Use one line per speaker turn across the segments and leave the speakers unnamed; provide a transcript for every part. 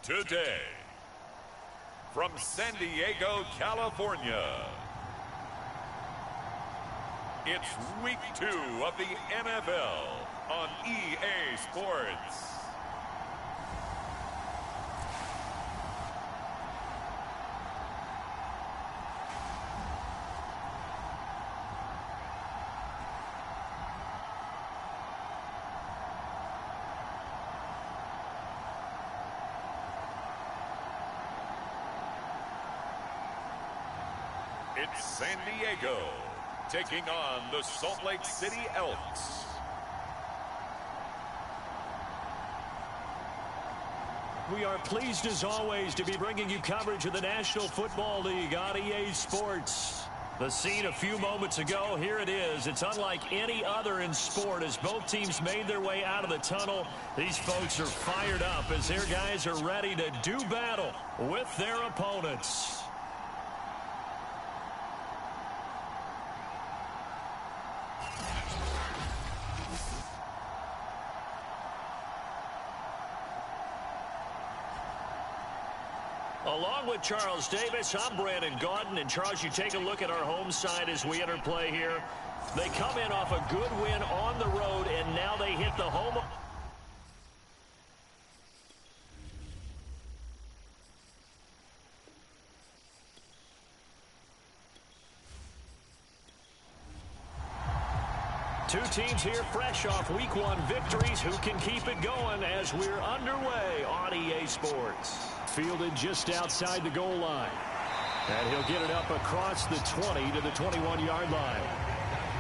today. From San Diego, California, it's Week 2 of the NFL on EA Sports. It's San Diego taking on the Salt Lake City Elks.
We are pleased as always to be bringing you coverage of the National Football League on EA Sports. The scene a few moments ago, here it is. It's unlike any other in sport as both teams made their way out of the tunnel. These folks are fired up as their guys are ready to do battle with their opponents. Along with Charles Davis, I'm Brandon Gaudin. And Charles, you take a look at our home side as we enter play here. They come in off a good win on the road, and now they hit the home. Two teams here fresh off Week 1 victories. Who can keep it going as we're underway on EA Sports? Fielded just outside the goal line. And he'll get it up across the 20 to the 21-yard line.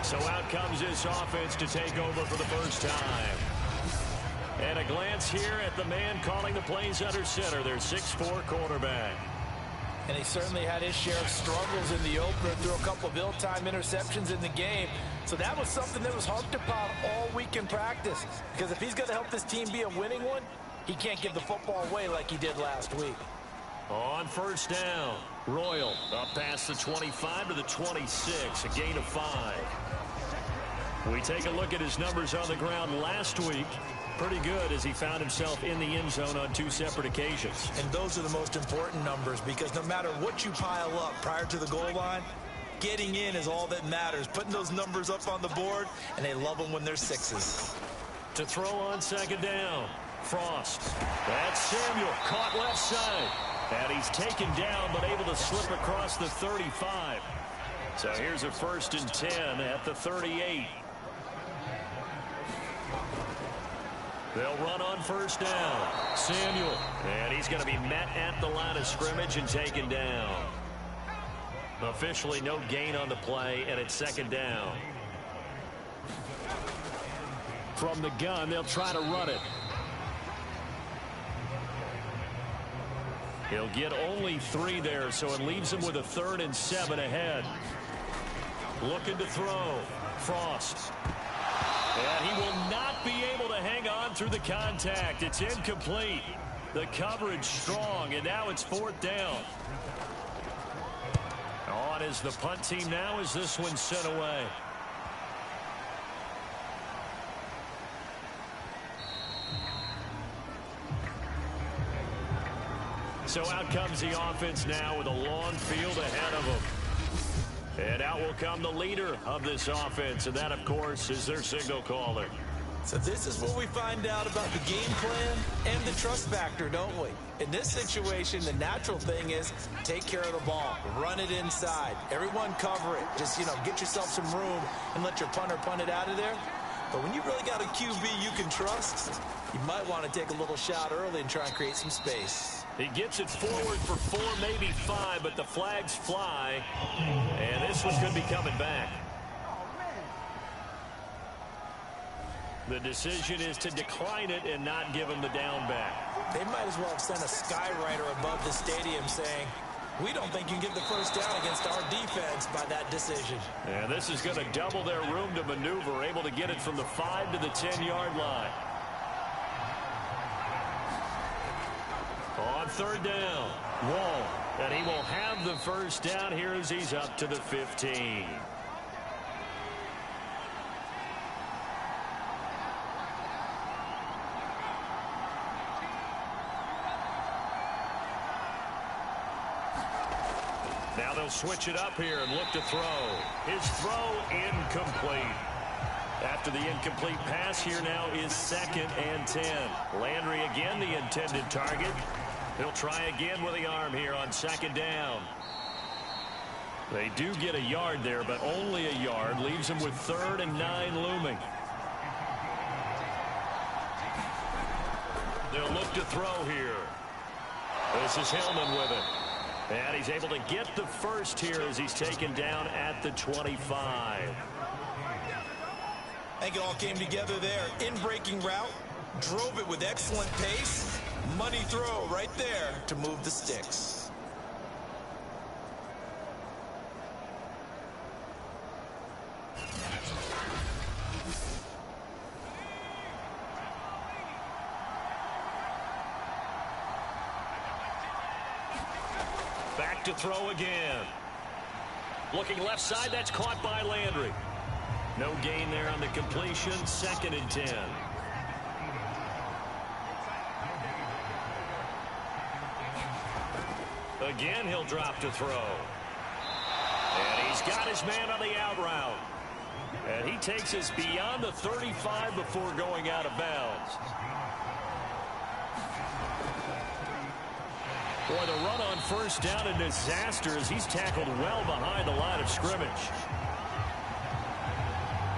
So out comes this offense to take over for the first time. And a glance here at the man calling the plays under center, their 6'4" quarterback.
And he certainly had his share of struggles in the opener, threw a couple of ill-timed interceptions in the game. So that was something that was harped upon all week in practice. Because if he's going to help this team be a winning one, he can't give the football away like he did last week.
On first down, Royal up past the 25 to the 26, a gain of 5. We take a look at his numbers on the ground last week. Pretty good as he found himself in the end zone on 2 separate occasions.
And those are the most important numbers because no matter what you pile up prior to the goal line, getting in is all that matters. Putting those numbers up on the board, and they love them when they're 6s.
To throw on second down, Frost. That's Samuel, caught left side. And he's taken down, but able to slip across the 35. So here's a 1st and 10 at the 38. They'll run on first down. Samuel. And he's going to be met at the line of scrimmage and taken down. Officially no gain on the play, and it's second down. From the gun, they'll try to run it. He'll get only 3 there, so it leaves him with a 3rd and 7 ahead. Looking to throw. Frost. And he will not be able to hang on through the contact. It's incomplete. The coverage strong, and now it's 4th down. On is the punt team now as this one's sent away. So out comes the offense now with a long field ahead of them. And out will come the leader of this offense, and that, of course, is their signal caller.
So this is what we find out about the game plan and the trust factor, don't we? In this situation, the natural thing is take care of the ball. Run it inside. Everyone cover it. Just, get yourself some room and let your punter punt it out of there. But when you really got a QB you can trust, you might want to take a little shot early and try and create some space.
He gets it forward for 4, maybe 5, but the flags fly. And this one could be coming back. The decision is to decline it and not give him the down back.
They might as well have sent a skywriter above the stadium saying, we don't think you can get the first down against our defense by that decision.
And this is going to double their room to maneuver, able to get it from the 5 to the 10-yard line. On 3rd down, Wall. And he will have the first down here as he's up to the 15. Now they'll switch it up here and look to throw. His throw incomplete. After the incomplete pass, here now is 2nd and 10. Landry again the intended target. He'll try again with the arm here on 2nd down. They do get a yard there, but only a yard. Leaves them with 3rd and 9 looming. They'll look to throw here. This is Hillman with it. And he's able to get the first here as he's taken down at the 25.
I think it all came together there. In-breaking route, drove it with excellent pace. Money throw right there to move the sticks.
Back to throw again. Looking left side, that's caught by Landry. No gain there on the completion. 2nd and 10. Again, he'll drop to throw. And he's got his man on the out route. And he takes us beyond the 35 before going out of bounds. Boy, the run on 1st down a disaster as he's tackled well behind the line of scrimmage.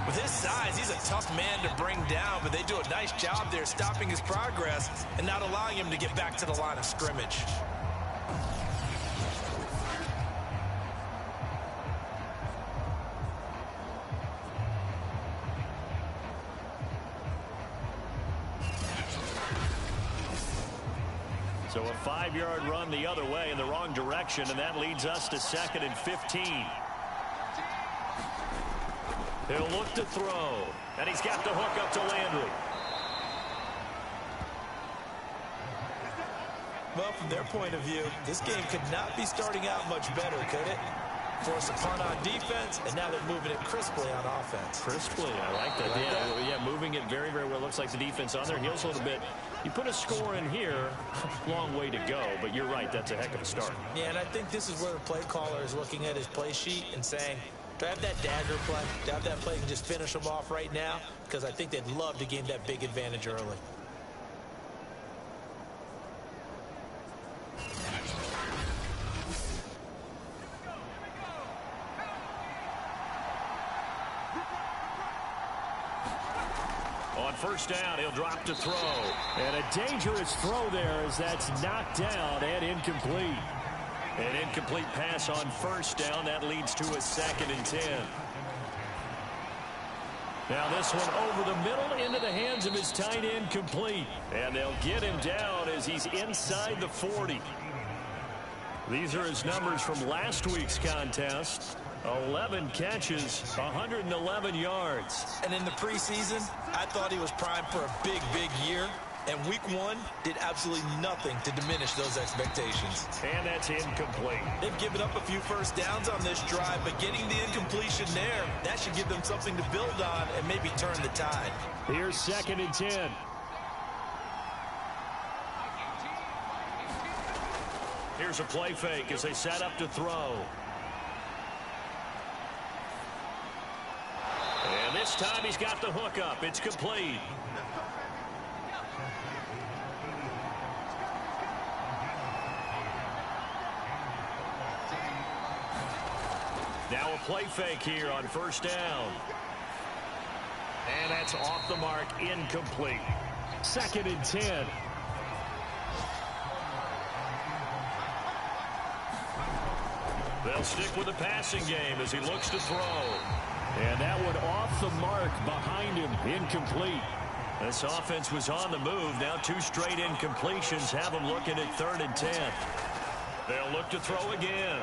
With his size, he's a tough man to bring down, but they do a nice job there stopping his progress and not allowing him to get back to the line of scrimmage.
So a 5-yard run the other way in the wrong direction, and that leads us to 2nd and 15. He'll look to throw, and he's got the hook up to Landry.
Well, from their point of view, this game could not be starting out much better, could it? Force a punt on defense, and now they're moving it crisply on offense.
Crisply, I like that. Yeah, moving it very, very well. Looks like the defense on their heels a little bit. You put a score in here, long way to go, but you're right, that's a heck of a start.
Yeah, and I think this is where the play caller is looking at his play sheet and saying, do I have that dagger play? Do I have that play and just finish them off right now? Because I think they'd love to gain that big advantage early.
On 1st down, he'll drop to throw. And a dangerous throw there as that's knocked down and incomplete. An incomplete pass on 1st down. That leads to a 2nd and 10. Now this one over the middle into the hands of his tight end, complete. And they'll get him down as he's inside the 40. These are his numbers from last week's contest. 11 catches, 111 yards.
And in the preseason, I thought he was primed for a big, big year. And week 1 did absolutely nothing to diminish those expectations.
And that's incomplete.
They've given up a few 1st downs on this drive, but getting the incompletion there, that should give them something to build on and maybe turn the tide.
Here's 2nd and 10. Here's a play fake as they set up to throw. And this time he's got the hook up. It's complete. Now a play fake here on 1st down. And that's off the mark, incomplete. 2nd and 10. They'll stick with the passing game as he looks to throw. And that one off the mark behind him, incomplete. This offense was on the move. Now 2 straight incompletions have them looking at 3rd and 10. They'll look to throw again.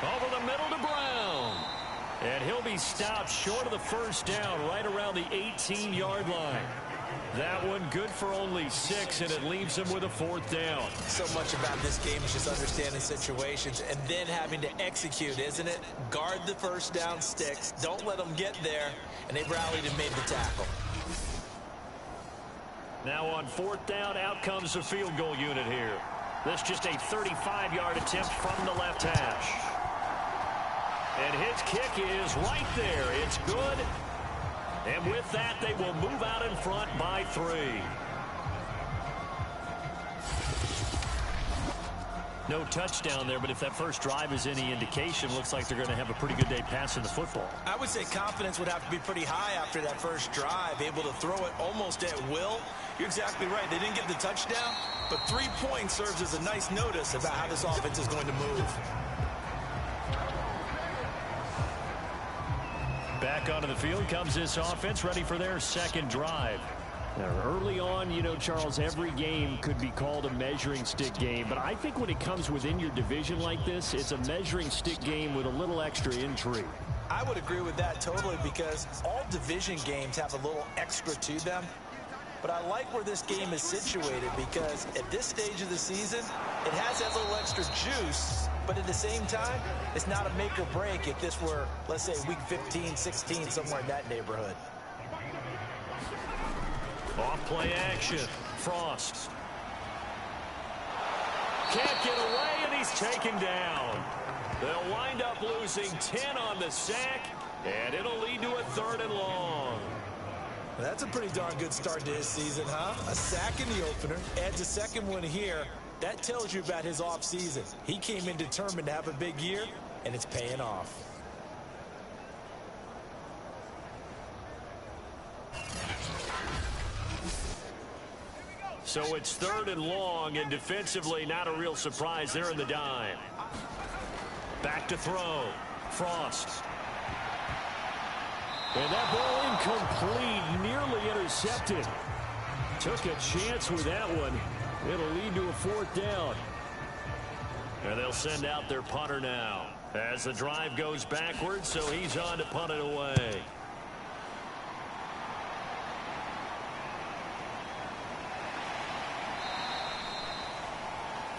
Over the middle to Brown. And he'll be stopped short of the 1st down right around the 18-yard line. That one good for only 6, and it leaves him with a 4th down.
So much about this game is just understanding situations and then having to execute, isn't it? Guard the 1st down sticks. Don't let them get there. And they rallied and made the tackle.
Now on 4th down, out comes the field goal unit here. This just a 35-yard attempt from the left hash. And his kick is right there. It's good. And with that, they will move out in front by 3. No touchdown there, but if that first drive is any indication, looks like they're going to have a pretty good day passing the football.
I would say confidence would have to be pretty high after that first drive, able to throw it almost at will. You're exactly right. They didn't get the touchdown, but 3 points serves as a nice notice about how this offense is going to move.
Back onto the field comes this offense, ready for their second drive. Now, early on, you know, Charles, every game could be called a measuring stick game, but I think when it comes within your division like this, it's a measuring stick game with a little extra intrigue.
I would agree with that totally, because all division games have a little extra to them. But I like where this game is situated, because at this stage of the season, it has that little extra juice, but at the same time, it's not a make or break if this were, let's say, week 15, 16, somewhere in that neighborhood.
Off play action. Frost. Can't get away, and he's taken down. They'll wind up losing 10 on the sack, and it'll lead to a 3rd and long.
That's a pretty darn good start to his season, huh? A sack in the opener, adds a second one here. That tells you about his offseason. He came in determined to have a big year, and it's paying off.
So it's 3rd and long, and defensively not a real surprise. They're in the dime. Back to throw. Frost. And that ball incomplete, nearly intercepted. Took a chance with that one. It'll lead to a 4th down. And they'll send out their punter now as the drive goes backwards, so he's on to punt it away.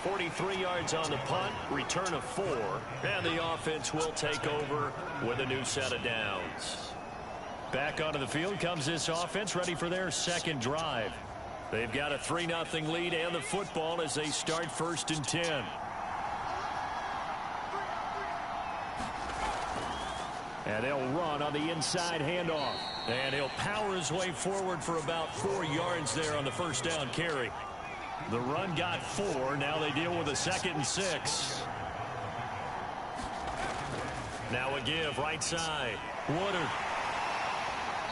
43 yards on the punt, return of 4, and the offense will take over with a new set of downs. Back onto the field comes this offense, ready for their second drive. They've got a 3-0 lead and the football as they start 1st and 10. And they'll run on the inside handoff. And he'll power his way forward for about 4 yards there on the first down carry. The run got 4. Now they deal with a 2nd and 6. Now a give right side. Woodard.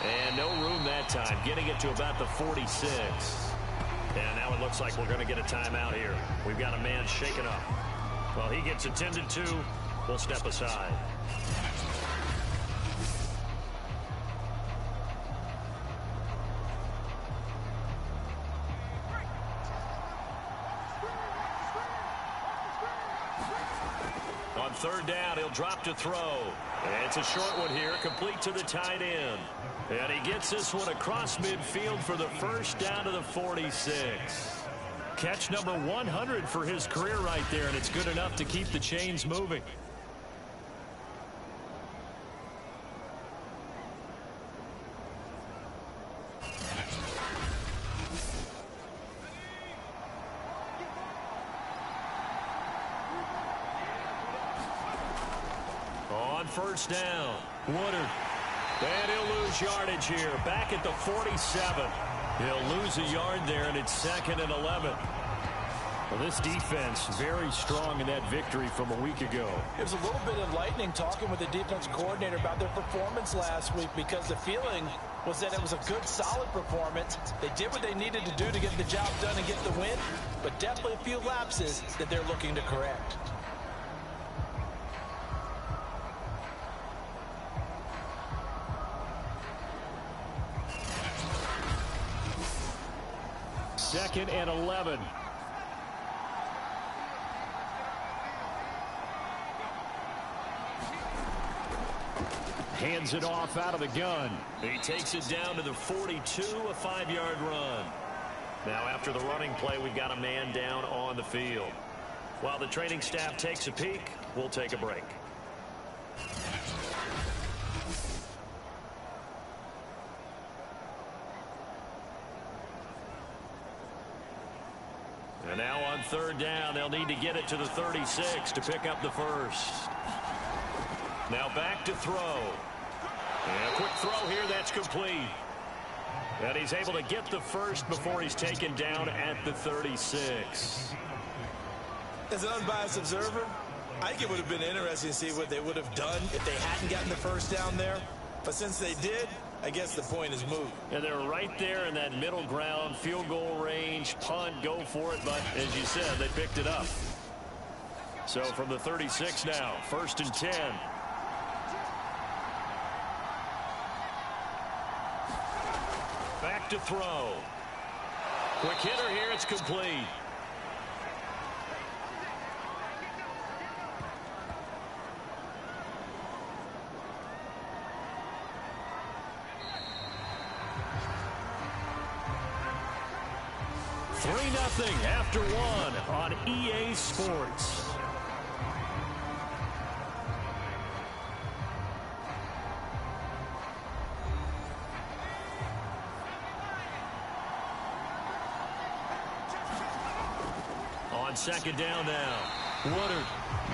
And no room that time. Getting it to about the 46. And now it looks like we're going to get a timeout here. We've got a man shaken up. Well, he gets attended to. We'll step aside. On 3rd down, he'll drop to throw. And it's a short one here, complete to the tight end. And he gets this one across midfield for the first down to the 46. Catch number 100 for his career right there, and it's good enough to keep the chains moving. On 1st down, Woodard. And he'll lose yardage here. Back at the 47. He'll lose a yard there, and it's 2nd and 11. Well, this defense very strong in that victory from a week ago.
It was a little bit enlightening talking with the defense coordinator about their performance last week, because the feeling was that it was a good, solid performance. They did what they needed to do to get the job done and get the win, but definitely a few lapses that they're looking to correct.
Second and 11. Hands it off out of the gun. He takes it down to the 42, a 5-yard run. Now after the running play, we've got a man down on the field. While the training staff takes a peek, we'll take a break. And now on 3rd down, they'll need to get it to the 36 to pick up the first. Now back to throw. And a quick throw here, that's complete. And he's able to get the first before he's taken down at the 36.
As an unbiased observer, I think it would have been interesting to see what they would have done if they hadn't gotten the first down there. But since they did, I guess the point is moot.
And they're right there in that middle ground, field goal range, punt, go for it. But as you said, they picked it up. So from the 36 now, 1st and 10. Back to throw. Quick hitter here, it's complete. Nothing after one on EA Sports. On second down now. Woodard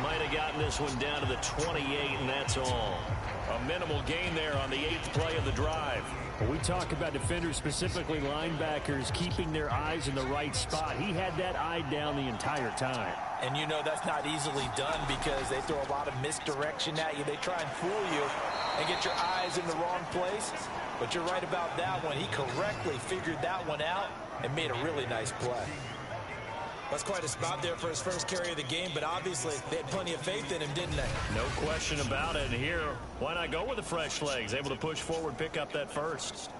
might have gotten this one down to the 28, and that's all. A minimal gain there on the 8th play of the drive.
We talk about defenders, specifically linebackers, keeping their eyes in the right spot. He had that eye down the entire time.
And you know that's not easily done because they throw a lot of misdirection at you. They try and fool you and get your eyes in the wrong place. But you're right about that one. He correctly figured that one out and made a really nice play. That's quite a spot there for his first carry of the game, but obviously they had plenty of faith in him, didn't they?
No question about it. And here, why not go with the fresh legs? Able to push forward, pick up that first.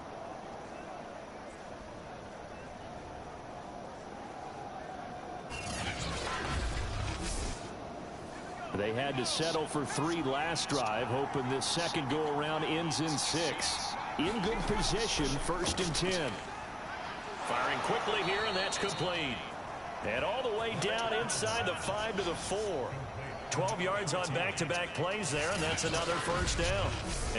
They had to settle for 3 last drive, hoping this second go-around ends in 6. In good position, 1st and 10.
Firing quickly here, and that's complete. And all the way down inside the 5 to the 4. 12 yards on back-to-back plays there, and that's another first down.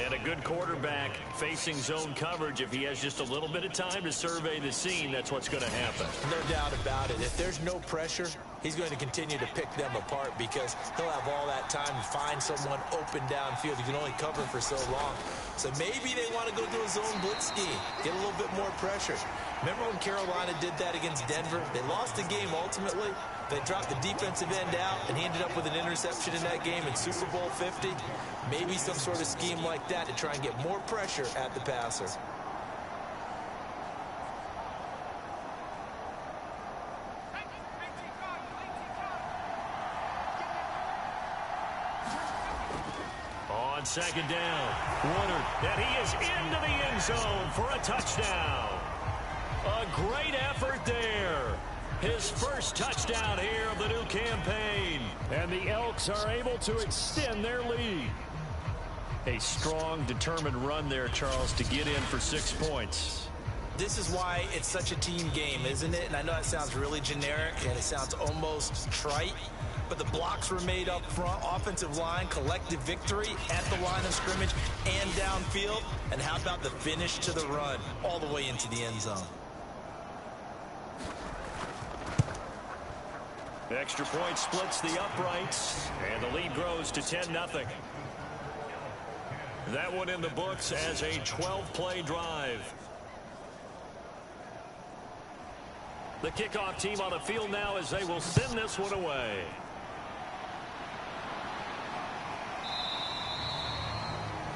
And a good quarterback facing zone coverage. If he has just a little bit of time to survey the scene, that's what's going to happen.
No doubt about it. If there's no pressure, he's going to continue to pick them apart because he'll have all that time to find someone open downfield. He can only cover for so long. So maybe they want to go to a zone blitz scheme, get a little bit more pressure. Remember when Carolina did that against Denver? They lost the game ultimately. They dropped the defensive end out, and he ended up with an interception in that game in Super Bowl 50. Maybe some sort of scheme like that to try and get more pressure at the passer.
On second down, Woodard, and he is into the end zone for a touchdown. A great effort there. His first touchdown here of the new campaign.
And the Elks are able to extend their lead.
A strong, determined run there, Charles, to get in for 6 points.
This is why it's such a team game, isn't it? And I know that sounds really generic, and it sounds almost trite. But the blocks were made up front, offensive line, collective victory at the line of scrimmage and downfield. And how about the finish to the run all the way into the end zone?
The extra point splits the uprights, and the lead grows to 10-0. That one in the books as a 12-play drive. The kickoff team on the field now as they will send this one away.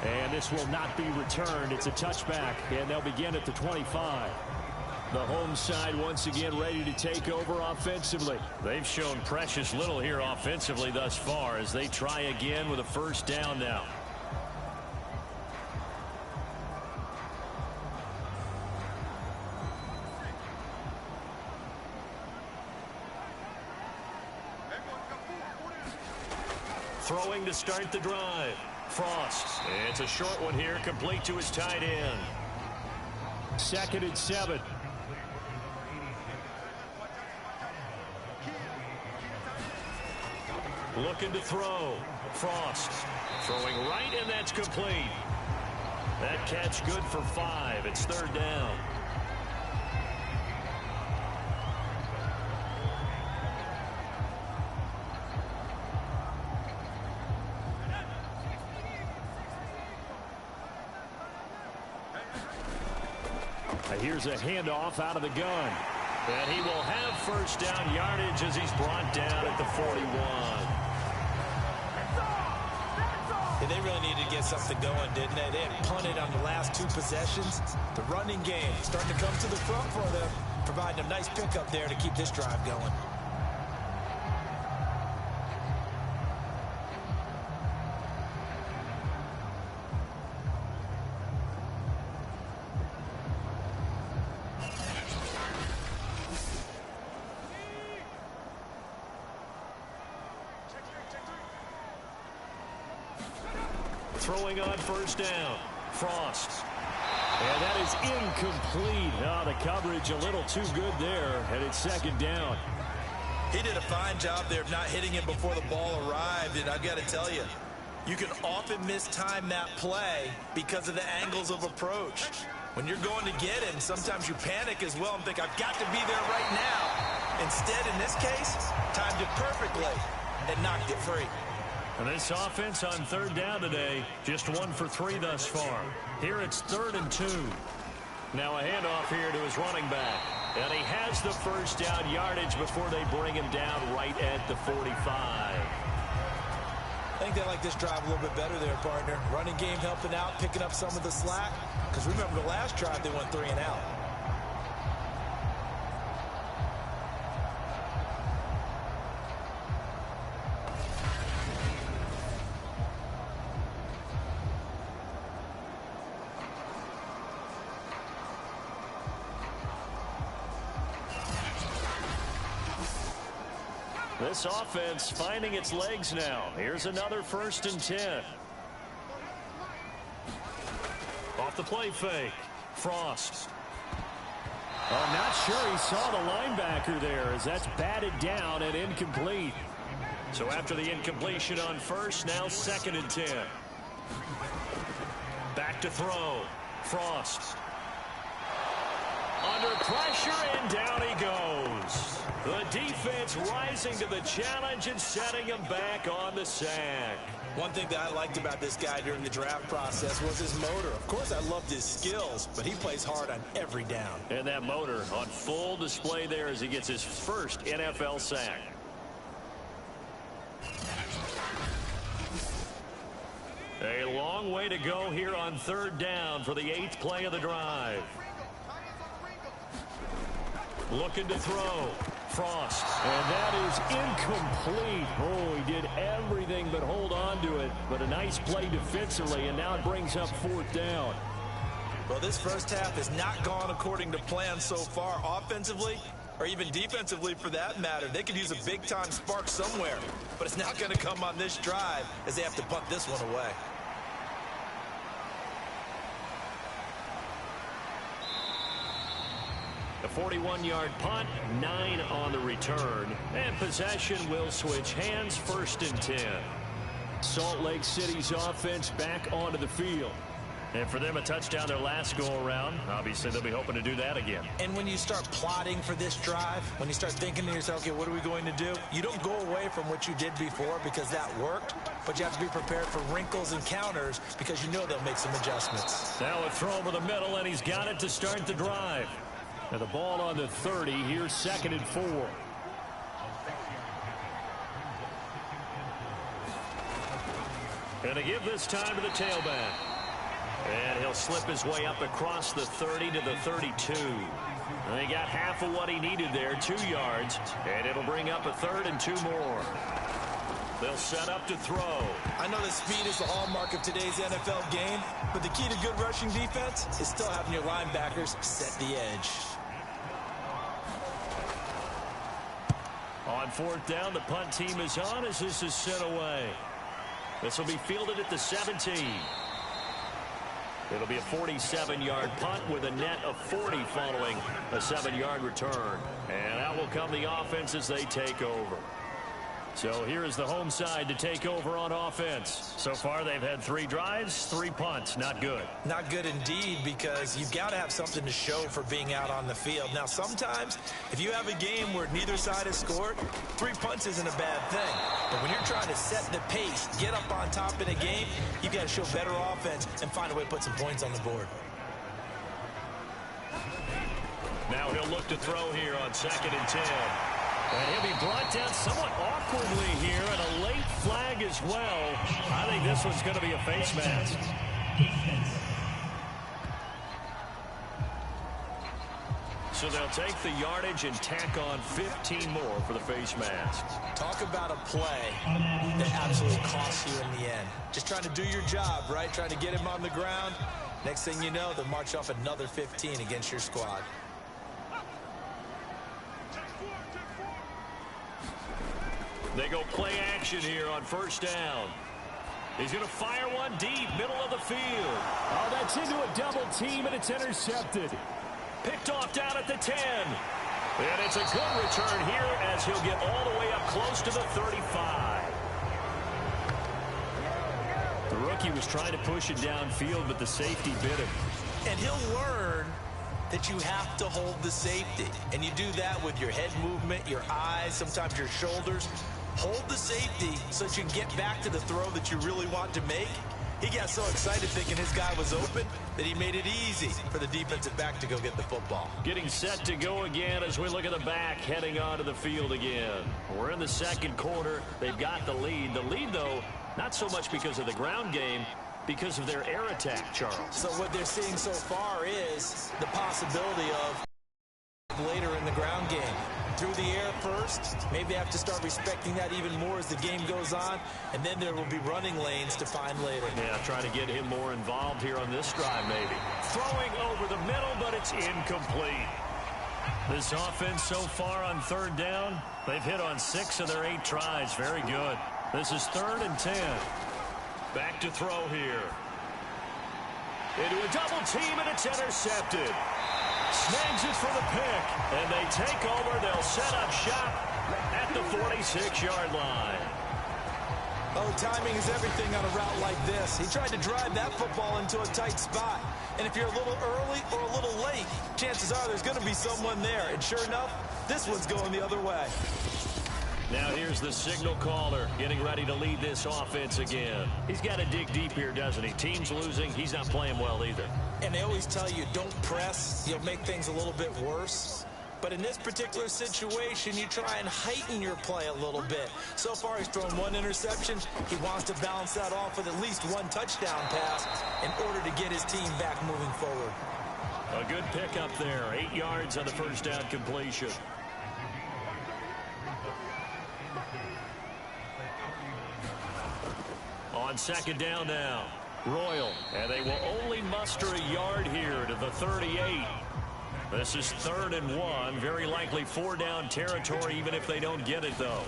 And this will not be returned. It's a touchback, and they'll begin at the 25. The home side once again ready to take over offensively.
They've shown precious little here offensively thus far as they try again with a first down now. Throwing to start the drive. Frost. It's a short one here, complete to his tight end.
2nd and 7.
Looking to throw. Frost throwing right, and that's complete. That catch good for 5. It's 3rd down. Here's a handoff out of the gun. And he will have first down yardage as he's brought down at the 41.
Yeah, they really needed to get something going, didn't they? They had punted on the last 2 possessions. The running game starting to come to the front for them, providing a nice pickup there to keep this drive going.
Throwing on first down. Frost. And that is incomplete. Oh, the coverage a little too good there, and it's second down.
He did a fine job there of not hitting it before the ball arrived, and I've got to tell you, you can often mistime that play because of the angles of approach. When you're going to get him, sometimes you panic as well and think, I've got to be there right now. Instead, in this case, timed it perfectly and knocked it free.
And this offense on third down today, just 1 for 3 thus far. Here it's 3rd and 2. Now a handoff here to his running back. And he has the first down yardage before they bring him down right at the 45.
I think they like this drive a little bit better there, partner. Running game helping out, picking up some of the slack. Because remember the last drive, they went 3 and out.
This offense finding its legs now. Here's another 1st and 10. Off the play fake. Frost. I'm not sure he saw the linebacker there as that's batted down and incomplete. So after the incompletion on first, now 2nd and 10. Back to throw. Frost. Under pressure, and down he goes. The defense rising to the challenge and setting him back on the sack.
One thing that I liked about this guy during the draft process was his motor. Of course, I loved his skills, but he plays hard on every down.
And that motor on full display there as he gets his first NFL sack. A long way to go here on 3rd down for the 8th play of the drive. Looking to throw. Frost. And that is incomplete. Oh, he did everything but hold on to it. But a nice play defensively, and now it brings up 4th down.
Well, this first half has not gone according to plan so far offensively, or even defensively for that matter. They could use a big-time spark somewhere, but it's not going to come on this drive as they have to punt this one away.
A 41-yard punt, 9 on the return, and possession will switch hands, 1st and 10. Salt Lake City's offense back onto the field. And for them, a touchdown their last go-around. Obviously, they'll be hoping to do that again.
And when you start plotting for this drive, when you start thinking to yourself, okay, what are we going to do? You don't go away from what you did before because that worked, but you have to be prepared for wrinkles and counters because you know they'll make some adjustments.
Now a throw over the middle, and he's got it to start the drive. And the ball on the 30. Here's 2nd and 4. And to give this time to the tailback. And he'll slip his way up across the 30 to the 32. And he got half of what he needed there, 2 yards. And it'll bring up a 3rd and 2 more. They'll set up to throw.
I know that speed is the hallmark of today's NFL game, but the key to good rushing defense is still having your linebackers set the edge.
On 4th down, the punt team is on as this is sent away. This will be fielded at the 17. It'll be a 47-yard punt with a net of 40 following a 7-yard return. And out will come the offense as they take over. So here is the home side to take over on offense. So far, they've had 3 drives, 3 punts. Not good.
Not good indeed, because you've got to have something to show for being out on the field. Now, sometimes, if you have a game where neither side has scored, 3 punts isn't a bad thing. But when you're trying to set the pace, get up on top in a game, you've got to show better offense and find a way to put some points on the board.
Now he'll look to throw here on 2nd and 10. And he'll be brought down somewhat awkwardly here, and a late flag as well. I think this one's going to be a face mask. So they'll take the yardage and tack on 15 more for the face mask.
Talk about a play that absolutely costs you in the end. Just trying to do your job, right? Trying to get him on the ground. Next thing you know, they'll march off another 15 against your squad.
They go play action here on 1st down. He's going to fire one deep, middle of the field.
Oh, that's into a double team, and it's intercepted.
Picked off down at the 10. And it's a good return here as he'll get all the way up close to the 35. The rookie was trying to push it downfield, but the safety bit him.
And he'll learn that you have to hold the safety. And you do that with your head movement, your eyes, sometimes your shoulders. Hold the safety so that you can get back to the throw that you really want to make. He got so excited thinking his guy was open that he made it easy for the defensive back to go get the football.
Getting set to go again as we look at the back heading onto the field again. We're in the 2nd quarter. They've got the lead. The lead, though, not so much because of the ground game, because of their air attack, Charles.
So what they're seeing so far is the possibility of later in the ground game. Through the air first, maybe have to start respecting that even more as the game goes on, and then there will be running lanes to find later.
Yeah, trying to get him more involved here on this drive maybe. Throwing over the middle, but it's incomplete. This offense so far on 3rd down, they've hit on 6 of their 8 tries. Very good. This is 3rd and 10. Back to throw here. Into a double team, and it's intercepted. Snags it for the pick, and they take over. They'll set up shop at the 46-yard line.
Oh, timing is everything on a route like this. He tried to drive that football into a tight spot. And if you're a little early or a little late, chances are there's going to be someone there. And sure enough, this one's going the other way.
Now here's the signal caller getting ready to lead this offense again. He's got to dig deep here, doesn't he? Team's losing. He's not playing well either.
And they always tell you, don't press. You'll make things a little bit worse. But in this particular situation, you try and heighten your play a little bit. So far, he's thrown 1 interception. He wants to balance that off with at least 1 touchdown pass in order to get his team back moving forward.
A good pickup there. 8 yards on the 1st down completion. On 2nd down now, Royal, and they will only muster a yard here to the 38. This is 3rd and 1, very likely 4-down territory, even if they don't get it, though.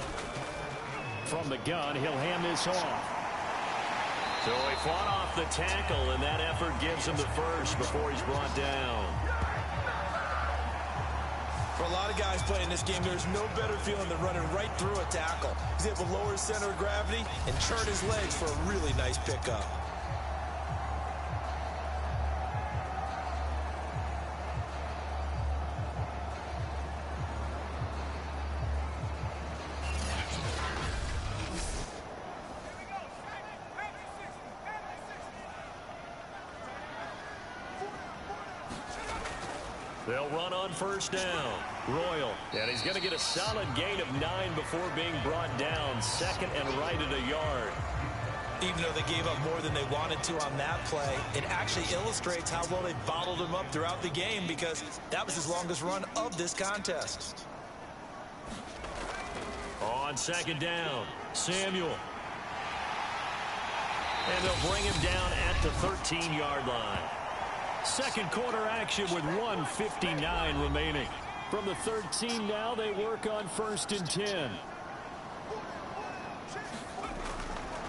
From the gun, he'll hand this off.
So he fought off the tackle, and that effort gives him the first before he's brought down.
For a lot of guys playing this game, there's no better feeling than running right through a tackle. He's able to lower his center of gravity and turn his legs for a really nice pickup.
They'll run on 1st down. Royal, and he's going to get a solid gain of 9 before being brought down. 2nd and right at a yard.
Even though they gave up more than they wanted to on that play, it actually illustrates how well they bottled him up throughout the game because that was his longest run of this contest.
On 2nd down, Samuel. And they'll bring him down at the 13-yard line.
2nd quarter action with 1:59 remaining. From the 13 now, they work on 1st and 10.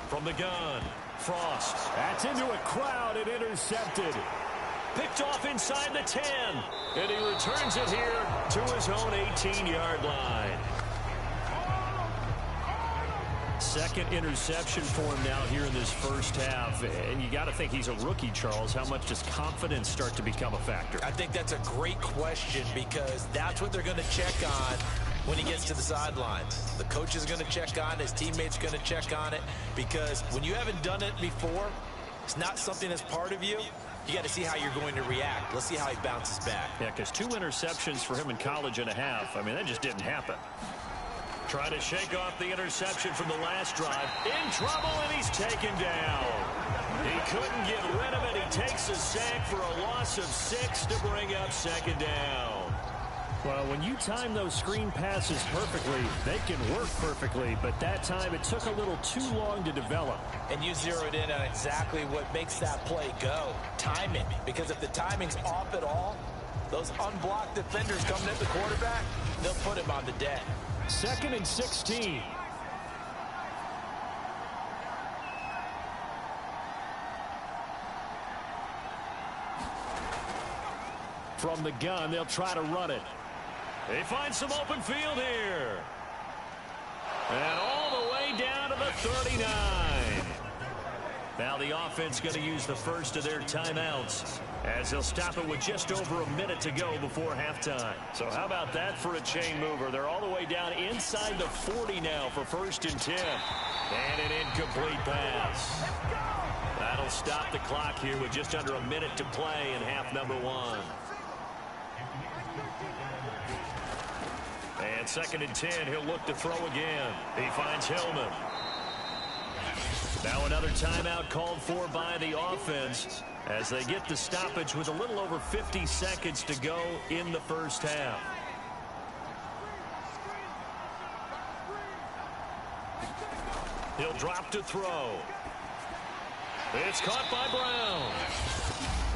From the gun, Frost.
That's into a crowd and intercepted.
Picked off inside the 10. And he returns it here to his own 18-yard line. 2nd interception for him now here in this 1st half. And you got to think he's a rookie, Charles. How much does confidence start to become a factor?
I think that's a great question because that's what they're going to check on when he gets to the sidelines. The coach is going to check on it. His teammates are going to check on it because when you haven't done it before, it's not something that's part of you. You got to see how you're going to react. Let's see how he bounces back.
Yeah, because 2 interceptions for him in college and a half. I mean, that just didn't happen. Trying to shake off the interception from the last drive. In trouble, and he's taken down. He couldn't get rid of it. He takes a sack for a loss of 6 to bring up second down. Well, when you time those screen passes perfectly, they can work perfectly. But that time, it took a little too long to develop.
And you zeroed in on exactly what makes that play go. Timing. Because if the timing's off at all, those unblocked defenders coming at the quarterback, they'll put him on the deck.
2nd and 16. From the gun, they'll try to run it. They find some open field here. And all the way down to the 39. Now the offense going to use the first of their timeouts as they'll stop it with just over a minute to go before halftime. So how about that for a chain mover? They're all the way down inside the 40 now for 1st and 10. And an incomplete pass. That'll stop the clock here with just under a minute to play in half number 1. And 2nd and 10, he'll look to throw again. He finds Hillman. Now another timeout called for by the offense as they get the stoppage with a little over 50 seconds to go in the first half. He'll drop to throw. It's caught by Brown.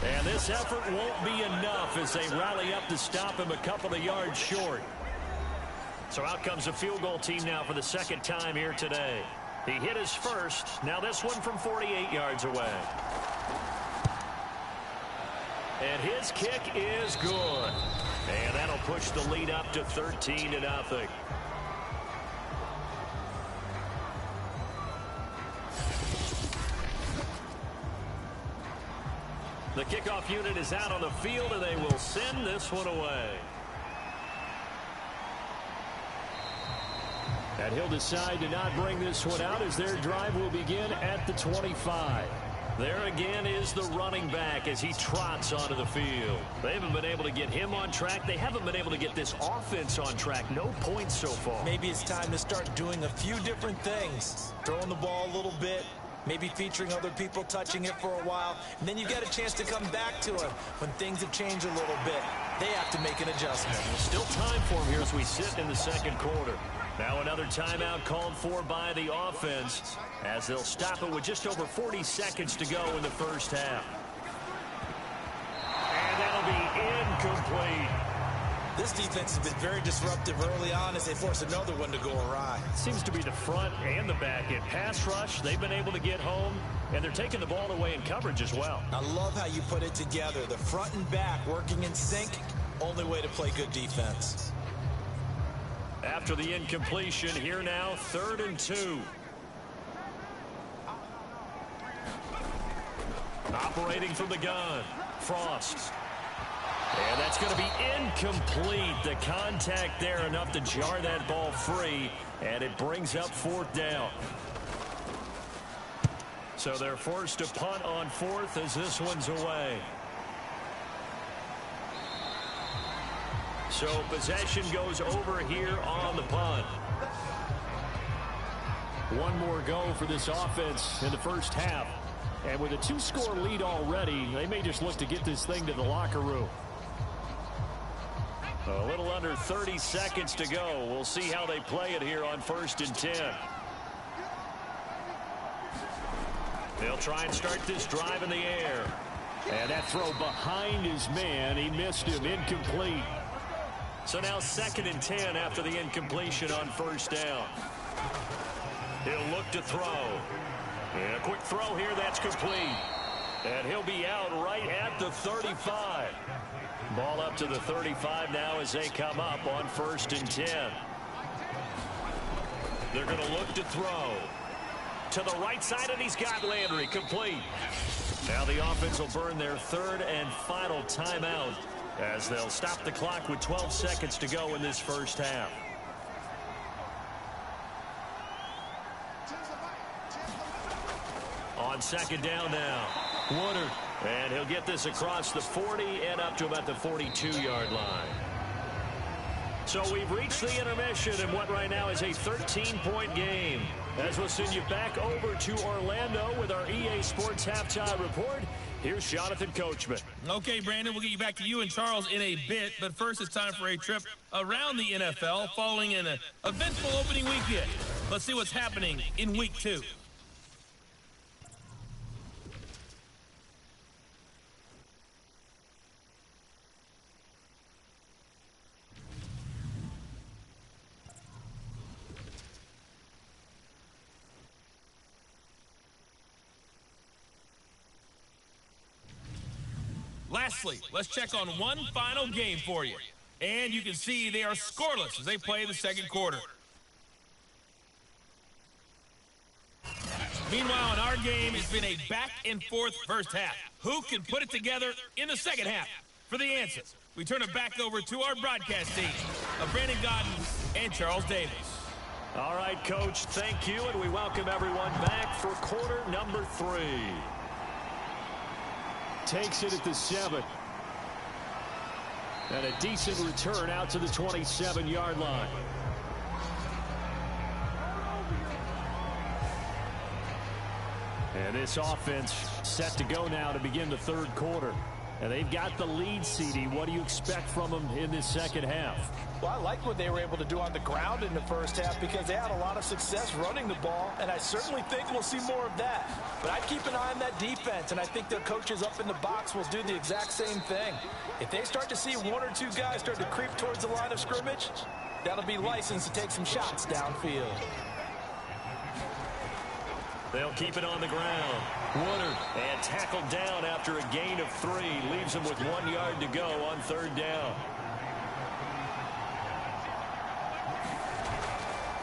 And this effort won't be enough as they rally up to stop him a couple of yards short. So out comes a field goal team now for the 2nd time here today. He hit his first. Now this one from 48 yards away. And his kick is good. And that'll push the lead up to 13-0. The kickoff unit is out on the field, and they will send this one away. And he'll decide to not bring this one out as their drive will begin at the 25. There again is the running back as he trots onto the field. They haven't been able to get him on track. They haven't been able to get this offense on track. No points so far.
Maybe it's time to start doing a few different things. Throwing the ball a little bit. Maybe featuring other people touching it for a while. And then you get a chance to come back to him when things have changed a little bit. They have to make an adjustment.
Still time for him here as we sit in the 2nd quarter. Now another timeout called for by the offense as they'll stop it with just over 40 seconds to go in the first half. And that'll be incomplete.
This defense has been very disruptive early on as they force another one to go awry.
Seems to be the front and the back. In pass rush, they've been able to get home, and they're taking the ball away in coverage as well.
I love how you put it together. The front and back working in sync, only way to play good defense.
After the incompletion, here now, 3rd and 2. Operating from the gun, Frost. And that's going to be incomplete. The contact there enough to jar that ball free, and it brings up 4th down. So they're forced to punt on 4th as this one's away. So possession goes over here on the punt. One more go for this offense in the first half. And with a 2-score lead already, they may just look to get this thing to the locker room. A little under 30 seconds to go. We'll see how they play it here on 1st and 10. They'll try and start this drive in the air. And that throw behind his man. He missed him. Incomplete. So now 2nd and 10 after the incompletion on 1st down. He'll look to throw. And a quick throw here. That's complete. And he'll be out right at the 35. Ball up to the 35 now as they come up on 1st and 10. They're going to look to throw. To the right side, and he's got Landry. Complete. Now the offense will burn their 3rd and final timeout as they'll stop the clock with 12 seconds to go in this first half. On 2nd down now, Woodard.
And he'll get this across the 40 and up to about the 42-yard line. So we've reached the intermission in what right now is a 13-point game. As we'll send you back over to Orlando with our EA Sports Halftime Report, here's Jonathan Coachman.
Okay, Brandon, we'll get you back to you and Charles in a bit. But first, it's time for a trip around the NFL following an eventful opening weekend. Let's see what's happening in Week 2. Lastly, let's check on one final game for you. And you can see they are scoreless as they play the second quarter. Meanwhile, in our game, it's been a back-and-forth first half. Who can put it together in the second half? For the answer, we turn it back over to our broadcast team of Brandon Godden and Charles Davis.
All right, Coach, thank you, and we welcome everyone back for quarter number 3. Takes it at the 7. And a decent return out to the 27-yard line. And this offense set to go now to begin the third quarter. And they've got the lead, CD. What do you expect from them in this second half?
Well, I like what they were able to do on the ground in the first half because they had a lot of success running the ball, and I certainly think we'll see more of that. But I'd keep an eye on that defense, and I think their coaches up in the box will do the exact same thing. If they start to see one or two guys start to creep towards the line of scrimmage, that'll be licensed to take some shots downfield.
They'll keep it on the ground. Woodard, and tackled down after a gain of 3. Leaves him with 1 yard to go on third down.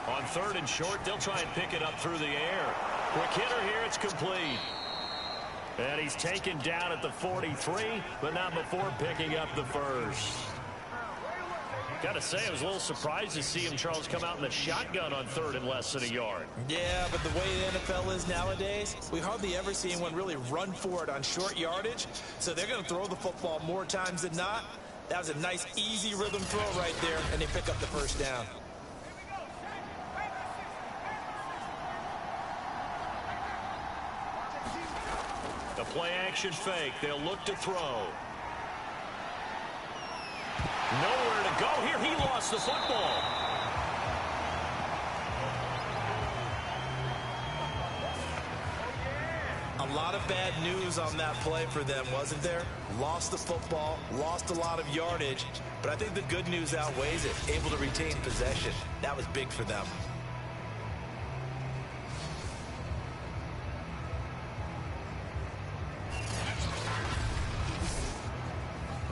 On third and short, they'll try and pick it up through the air. Quick hitter here, it's complete. And he's taken down at the 43, but not before picking up the first. Got to say, I was a little surprised to see him, Charles, come out in the shotgun on third and less than a yard.
Yeah, but the way the NFL is nowadays, we hardly ever see anyone really run for it on short yardage. So they're going to throw the football more times than not. That was a nice, easy rhythm throw right there, and they pick up the first down.
The play-action fake. They'll look to throw. Nowhere to go here. He lost the football.
A lot of bad news on that play for them, wasn't there? Lost the football, lost a lot of yardage, but I think the good news outweighs it. Able to retain possession. That was big for them.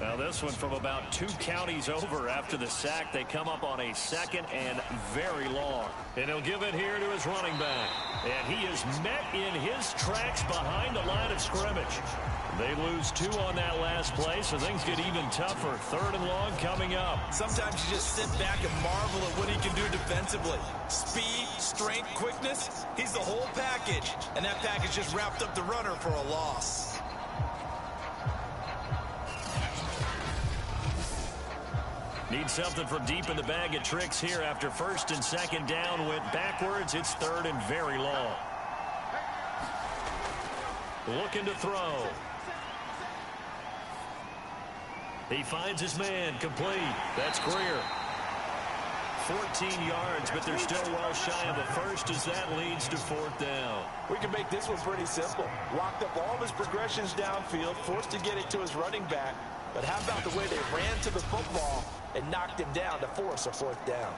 Now this one from about 2 counties over after the sack. They come up on a second and very long. And he'll give it here to his running back. And he is met in his tracks behind the line of scrimmage. They lose 2 on that last play, so things get even tougher. Third and long coming up.
Sometimes you just sit back and marvel at what he can do defensively. Speed, strength, quickness, he's the whole package. And that package just wrapped up the runner for a loss.
Need something from deep in the bag of tricks here after first and second down went backwards. It's third and very long. Looking to throw. He finds his man, complete. That's Greer. 14 yards, but they're still well shy of a first as that leads to fourth down.
We can make this one pretty simple. Locked up all of his progressions downfield, forced to get it to his running back. But how about the way they ran to the football and knocked him down to force a fourth down?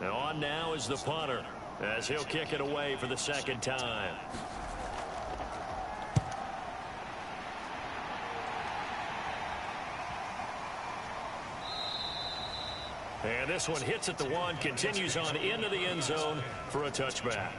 Now on now is the punter as he'll kick it away for the second time. And this one hits at the 1, continues on into the end zone for a touchback.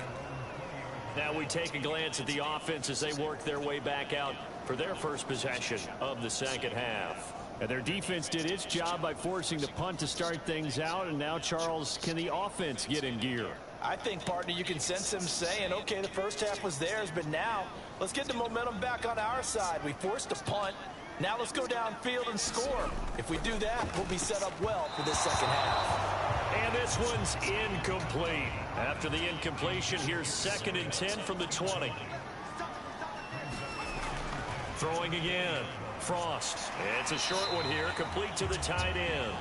Now we take a glance at the offense as they work their way back out for their first possession of the second half.
And their defense did its job by forcing the punt to start things out. And now, Charles, can the offense get in gear?
I think, partner, you can sense him saying, okay, the first half was theirs, but now let's get the momentum back on our side. We forced a punt. Now let's go downfield and score. If we do that, we'll be set up well for this second half.
And this one's incomplete. After the incompletion, here's 2nd and 10 from the 20. Throwing again. Frost. It's a short one here, complete to the tight end.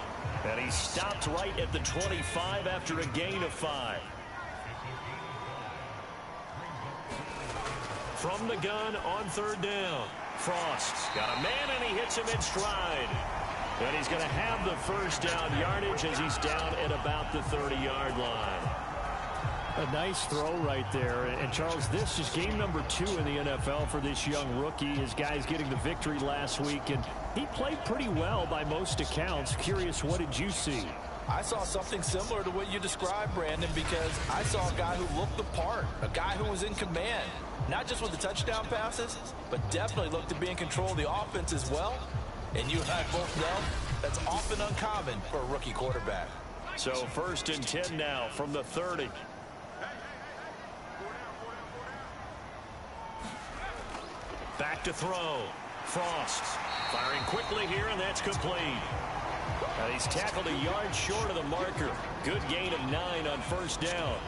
And he stopped right at the 25 after a gain of 5. From the gun on 3rd down. Frost got a man, and he hits him in stride. And he's going to have the first down yardage as he's down at about the 30-yard line. A nice throw right there. And, Charles, this is game number 2 in the NFL for this young rookie. His guys getting the victory last week, and he played pretty well by most accounts. Curious, what did you see?
I saw something similar to what you described, Brandon, because I saw a guy who looked the part, a guy who was in command, not just with the touchdown passes, but definitely looked to be in control of the offense as well. And you and I both know that's often uncommon for a rookie quarterback.
So 1st and 10 now from the 30. Back to throw. Frost firing quickly here, and that's complete. And he's tackled a yard short of the marker. Good gain of 9 on 1st down.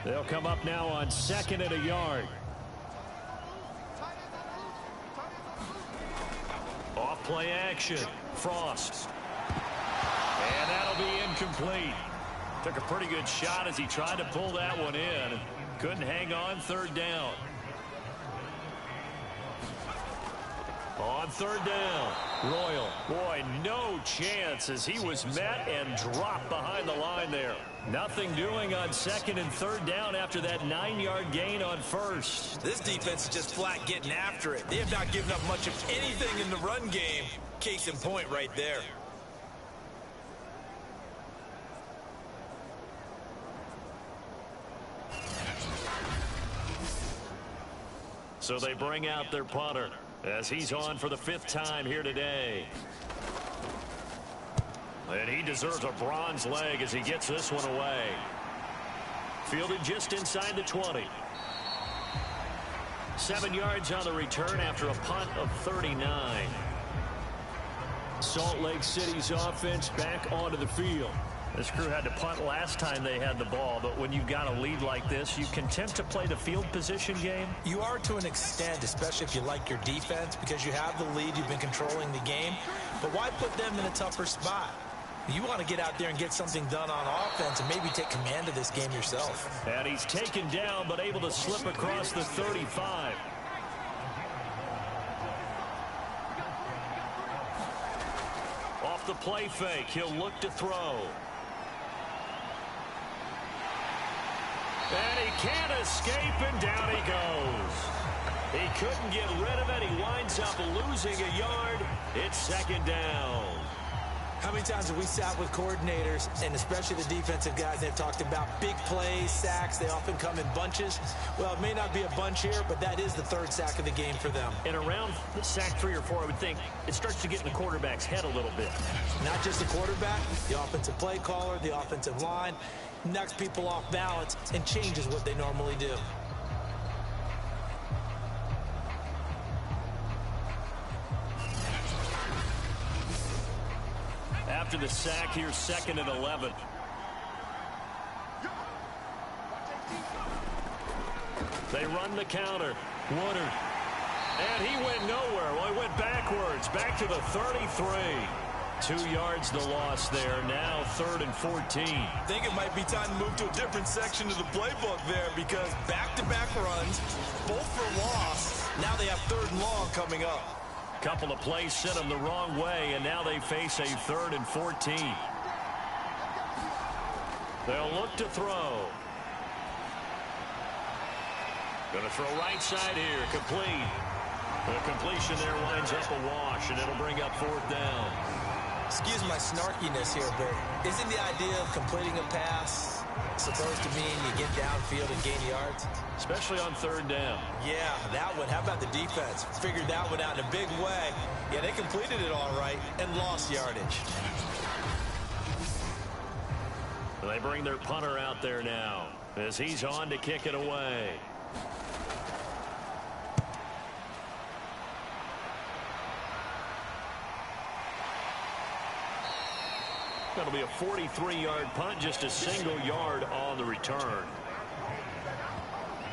They'll come up now on 2nd and a yard. Off play action. Frost. And that'll be incomplete. Took a pretty good shot as he tried to pull that one in. Couldn't hang on. 3rd down. On 3rd down. Royal. Boy, no chance as he was met and dropped behind the line there. Nothing doing on 2nd and 3rd down after that 9-yard gain on 1st.
This defense is just flat getting after it. They have not given up much of anything in the run game. Case in point right there.
So they bring out their punter as he's on for the 5th time here today. And he deserves a bronze leg as he gets this one away. Fielded just inside the 20. 7 yards on the return after a punt of 39. Salt Lake City's offense back onto the field. This crew had to punt last time they had the ball, but when you've got a lead like this, you content to play the field position game?
You are to an extent, especially if you like your defense, because you have the lead, you've been controlling the game. But why put them in a tougher spot? You want to get out there and get something done on offense and maybe take command of this game yourself.
And he's taken down, but able to slip across the 35. Off the play fake, he'll look to throw. And he can't escape, and down he goes. He couldn't get rid of it. He winds up losing a yard. It's 2nd down.
How many times have we sat with coordinators, and especially the defensive guys, they've talked about big plays, sacks. They often come in bunches. Well, it may not be a bunch here, but that is the 3rd sack of the game for them.
And around sack 3 or 4, I would think it starts to get in the quarterback's head a little bit.
Not just the quarterback, the offensive play caller, the offensive line, knocks people off balance and changes what they normally do.
After the sack, here's 2nd and 11. They run the counter. Woodard. And he went nowhere. Well, he went backwards. Back to the 33. 2 yards the loss there. Now 3rd and 14.
I think it might be time to move to a different section of the playbook there, because back-to-back runs, both for loss. Now they have 3rd and long coming up.
Couple of plays sent them the wrong way, and now they face a 3rd and 14. They'll look to throw. Going to throw right side here, complete. The completion there winds up a wash, and it'll bring up 4th down.
Excuse my snarkiness here, but isn't the idea of completing a pass supposed to mean you get downfield and gain yards?
Especially on third down.
Yeah, that one. How about the defense? Figured that one out in a big way. Yeah, they completed it all right and lost yardage.
They bring their punter out there now as he's on to kick it away. That'll be a 43-yard punt, just a single yard on the return.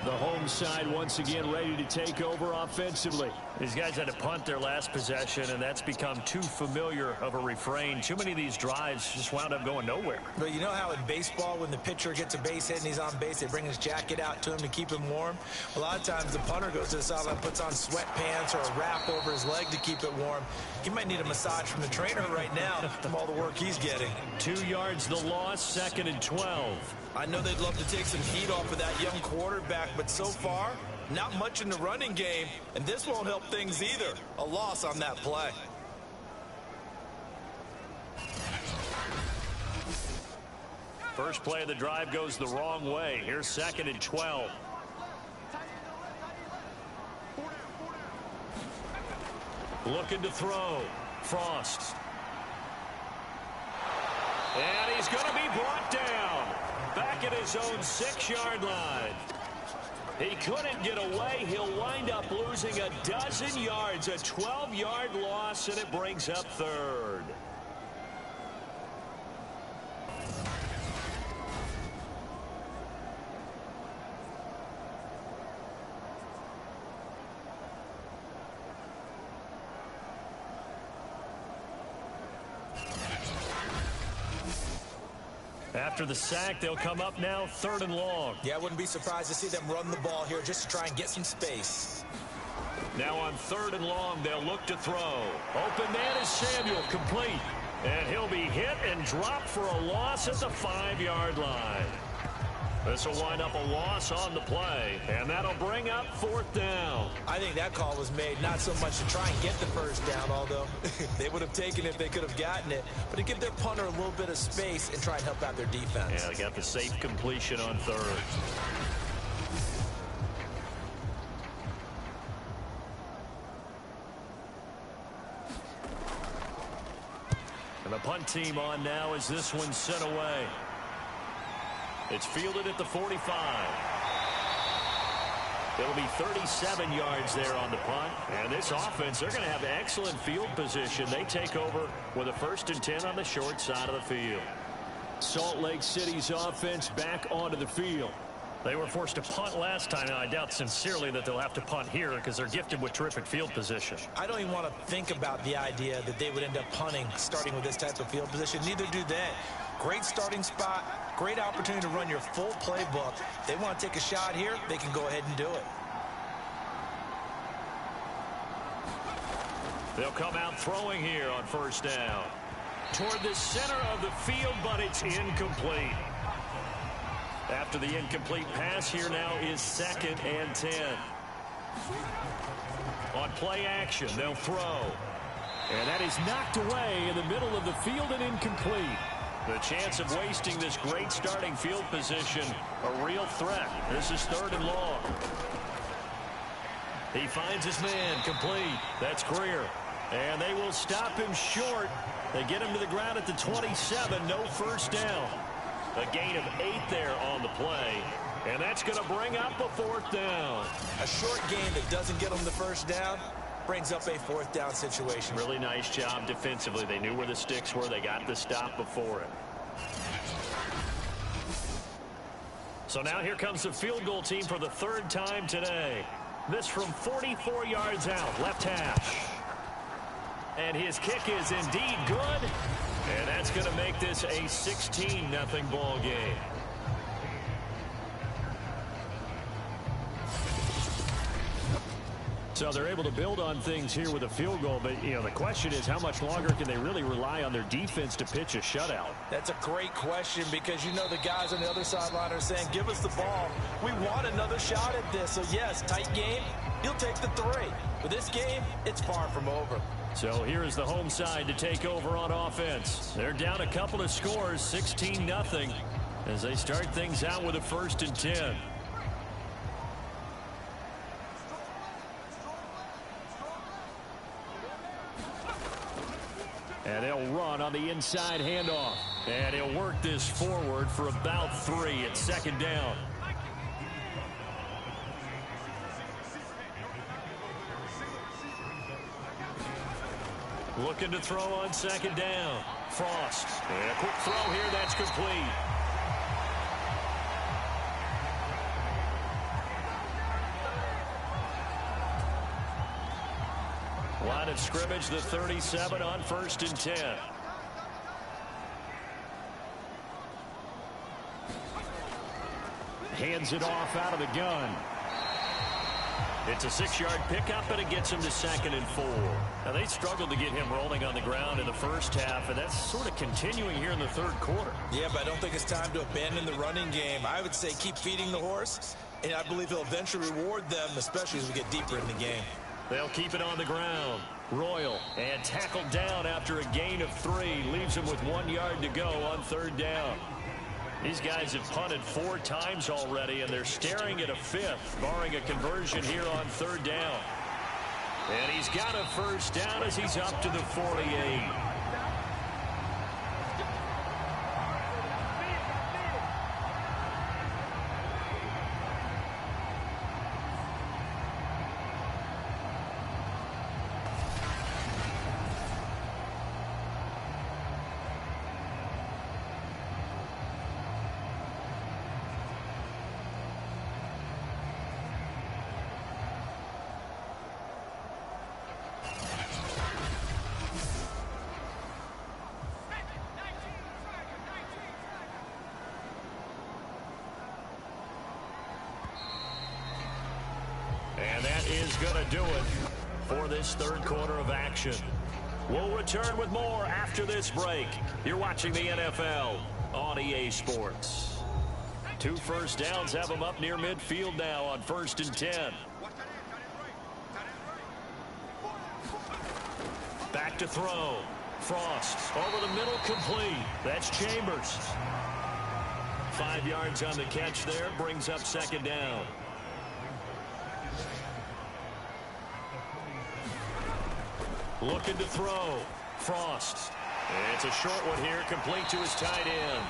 The home side once again ready to take over offensively.
These guys had to punt their last possession, and that's become too familiar of a refrain. Too many of these drives just wound up going nowhere.
But you know how in baseball, when the pitcher gets a base hit and he's on base, they bring his jacket out to him to keep him warm? A lot of times the punter goes to the sideline, puts on sweatpants or a wrap over his leg to keep it warm. He might need a massage from the trainer right now from all the work he's getting.
2 yards the loss, 2nd and 12.
I know they'd love to take some heat off of that young quarterback, but so far, not much in the running game, and this won't help things either. A loss on that play.
First play of the drive goes the wrong way. Here's 2nd and 12. Looking to throw. Frost. And he's going to be brought down. Back at his own 6-yard line. He couldn't get away. He'll wind up losing a dozen yards. A 12-yard loss, and it brings up third. After the sack, they'll come up now 3rd and long.
Yeah, I wouldn't be surprised to see them run the ball here just to try and get some space.
Now on 3rd and long, they'll look to throw. Open man is Samuel, complete. And he'll be hit and dropped for a loss at the 5-yard line. This will wind up a loss on the play, and that'll bring up 4th down.
I think that call was made not so much to try and get the first down, although they would have taken it if they could have gotten it, but to give their punter a little bit of space and try and help out their defense.
Yeah, they got the safe completion on 3rd. And the punt team on now as this one's sent away. It's fielded at the 45. It'll be 37 yards there on the punt. And this offense, they're going to have excellent field position. They take over with a 1st and 10 on the short side of the field.
Salt Lake City's offense back onto the field.
They were forced to punt last time, and I doubt sincerely that they'll have to punt here because they're gifted with terrific field position.
I don't even want to think about the idea that they would end up punting starting with this type of field position. Neither do they. Great starting spot, great opportunity to run your full playbook. They want to take a shot here, they can go ahead and do it.
They'll come out throwing here on 1st down. Toward the center of the field, but it's incomplete. After the incomplete pass, here now is 2nd and 10. On play action, they'll throw.
And that is knocked away in the middle of the field and incomplete.
The chance of wasting this great starting field position, a real threat. This is 3rd and long. He finds his man, complete. That's Greer. And they will stop him short. They get him to the ground at the 27, no 1st down. A gain of 8 there on the play. And that's going to bring up a 4th down.
A short gain that doesn't get them the 1st down brings up a 4th down situation.
Really nice job defensively. They knew where the sticks were. They got the stop before it. So now here comes the field goal team for the 3rd time today. This from 44 yards out, left hash. And his kick is indeed good. And that's going to make this a 16-0 ball game.
So they're able to build on things here with a field goal, but you know the question is how much longer can they really rely on their defense to pitch a shutout?
That's a great question because you know the guys on the other sideline are saying give us the ball. We want another shot at this. So yes, tight game, he'll take the 3. With this game, it's far from over.
So here is the home side to take over on offense. They're down a couple of scores, 16-0, as they start things out with a 1st and 10. And they'll run on the inside handoff. And he'll work this forward for about 3 at 2nd down. Looking to throw on 2nd down. Frost. And a quick throw here. That's complete. Line of scrimmage, the 37 on 1st and 10. Hands it off out of the gun. It's a 6-yard pickup, and it gets him to 2nd and 4. Now, they struggled to get him rolling on the ground in the first half, and that's sort of continuing here in the 3rd quarter.
Yeah, but I don't think it's time to abandon the running game. I would say keep feeding the horse, and I believe he'll eventually reward them, especially as we get deeper in the game.
They'll keep it on the ground. Royal, and tackled down after a gain of 3. Leaves him with 1 yard to go on 3rd down. These guys have punted 4 times already, and they're staring at a 5th, barring a conversion here on 3rd down. And he's got a 1st down as he's up to the 48. And that is going to do it for this 3rd quarter of action. We'll return with more after this break. You're watching the NFL on EA Sports. 2 first downs have them up near midfield now on 1st and 10. Back to throw. Frost over the middle, complete. That's Chambers. 5 yards on the catch there, brings up 2nd down. Looking to throw. Frost. It's a short one here, complete to his tight end.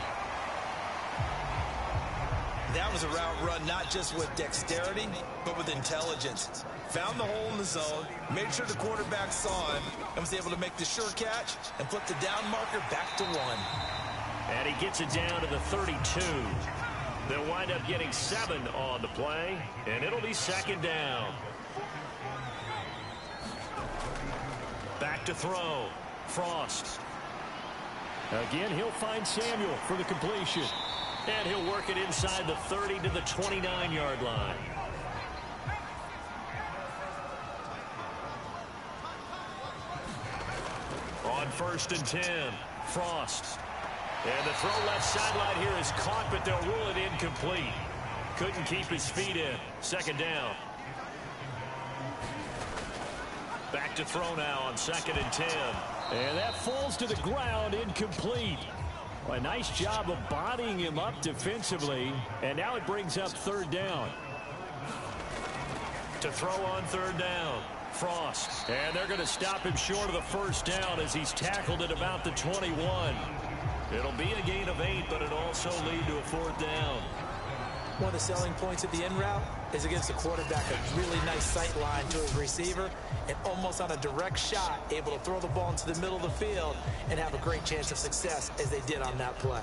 That was a route run not just with dexterity, but with intelligence. Found the hole in the zone, made sure the quarterback saw him, and was able to make the sure catch and flip the down marker back to 1.
And he gets it down to the 32. They'll wind up getting 7 on the play, and it'll be 2nd down. Back to throw. Frost. Again, he'll find Samuel for the completion. And he'll work it inside the 30 to the 29-yard line. On 1st and 10, Frost. And the throw left sideline here is caught, but they'll rule it incomplete. Couldn't keep his feet in. 2nd down. Back to throw now on 2nd and 10. And that falls to the ground, incomplete. A nice job of bodying him up defensively. And now it brings up 3rd down. To throw on 3rd down. Frost. And they're going to stop him short of the 1st down as he's tackled at about the 21. It'll be a gain of 8, but it'll also lead to a 4th down.
One of the selling points of the end route is against the quarterback, a really nice sight line to his receiver, and almost on a direct shot, able to throw the ball into the middle of the field and have a great chance of success as they did on that play.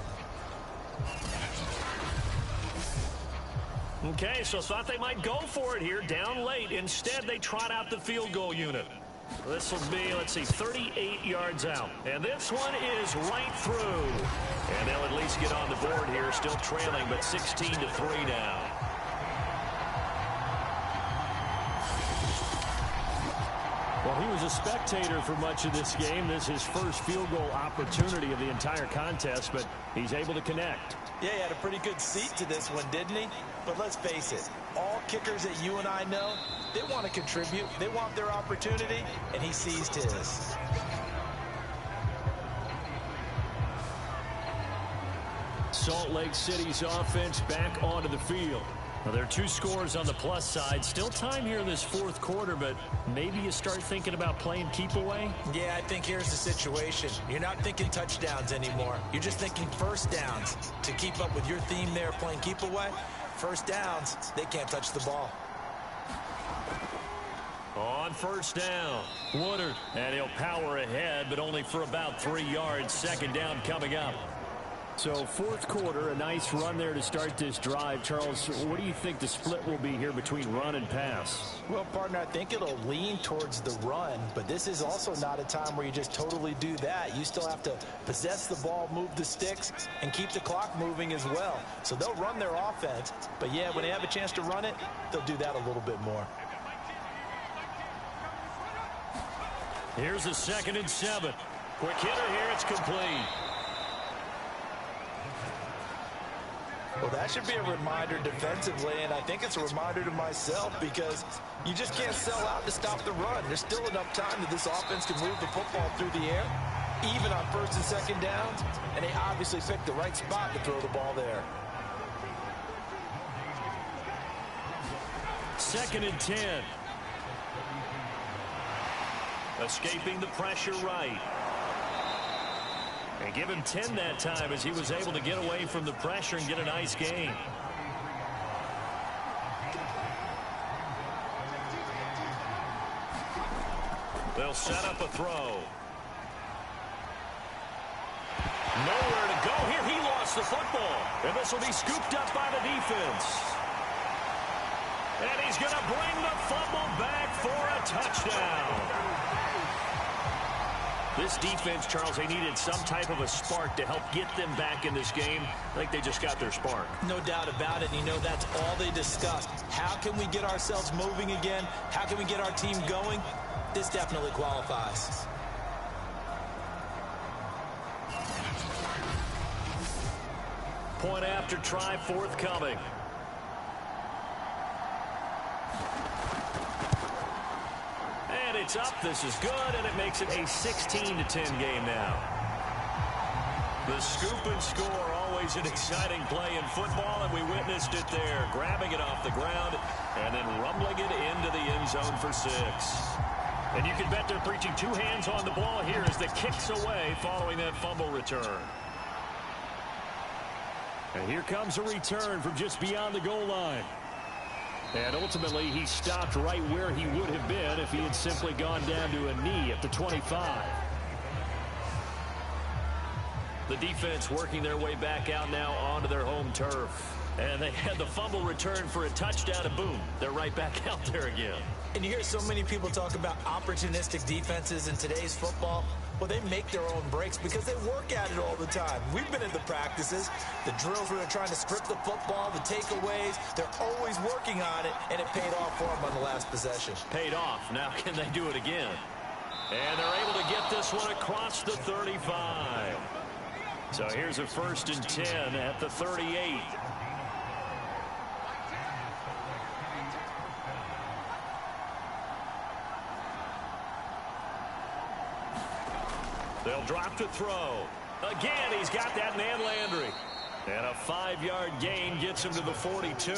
Okay, so thought they might go for it here, down late. Instead, they trot out the field goal unit. This will be, let's see, 38 yards out. And this one is right through. And they'll at least get on the board here, still trailing, but 16-3 now. Well, he was a spectator for much of this game. This is his first field goal opportunity of the entire contest, but he's able to connect.
Yeah, he had a pretty good seat to this one, didn't he? But let's face it, all kickers that you and I know, They want to contribute. They want their opportunity, and he seized his.
Salt Lake City's offense back onto the field. Well, there are 2 scores on the plus side. Still time here in this fourth quarter, but maybe you start thinking about playing keep away?
Yeah, I think here's the situation. You're not thinking touchdowns anymore. You're just thinking first downs. To keep up with your theme there, playing keep away, first downs, they can't touch the ball.
On first down, Woodard. And he'll power ahead, but only for about 3 yards. Second down coming up. So fourth quarter, a nice run there to start this drive. Charles, what do you think the split will be here between run and pass?
Well, partner, I think it'll lean towards the run, but this is also not a time where you just totally do that. You still have to possess the ball, move the sticks, and keep the clock moving as well. So they'll run their offense, but yeah, when they have a chance to run it, they'll do that a little bit more.
Here's a 2nd and 7. Quick hitter here, it's complete.
Well, that should be a reminder defensively, and I think it's a reminder to myself because you just can't sell out to stop the run. There's still enough time that this offense can move the football through the air, even on first and second downs, and they obviously picked the right spot to throw the ball there.
2nd and 10. Escaping the pressure right. And give him 10 that time as he was able to get away from the pressure and get a nice gain. They'll set up a throw. Nowhere to go here. He lost the football. And this will be scooped up by the defense. And he's going to bring the fumble back for a touchdown. This defense, Charles, they needed some type of a spark to help get them back in this game. I think they just got their spark.
No doubt about it. And you know, that's all they discussed. How can we get ourselves moving again? How can we get our team going? This definitely qualifies.
Point after try forthcoming. And it's up. This is good, and it makes it a 16-10 game now. The scoop and score, always an exciting play in football, and we witnessed it there, grabbing it off the ground and then rumbling it into the end zone for 6. And you can bet they're preaching 2 hands on the ball here as the kick's away following that fumble return. And here comes a return from just beyond the goal line. And ultimately, he stopped right where he would have been if he had simply gone down to a knee at the 25. The defense working their way back out now onto their home turf. And they had the fumble return for a touchdown, and boom, they're right back out there again.
And you hear so many people talk about opportunistic defenses in today's football. Well, they make their own breaks because they work at it all the time. We've been in the practices, the drills where they're trying to script the football, the takeaways. They're always working on it, and it paid off for them on the last possession.
Paid off. Now can they do it again? And they're able to get this one across the 35. So here's a 1st and 10 at the 38. They'll drop to throw. Again, he's got that man Landry. And a 5-yard gain gets him to the 42.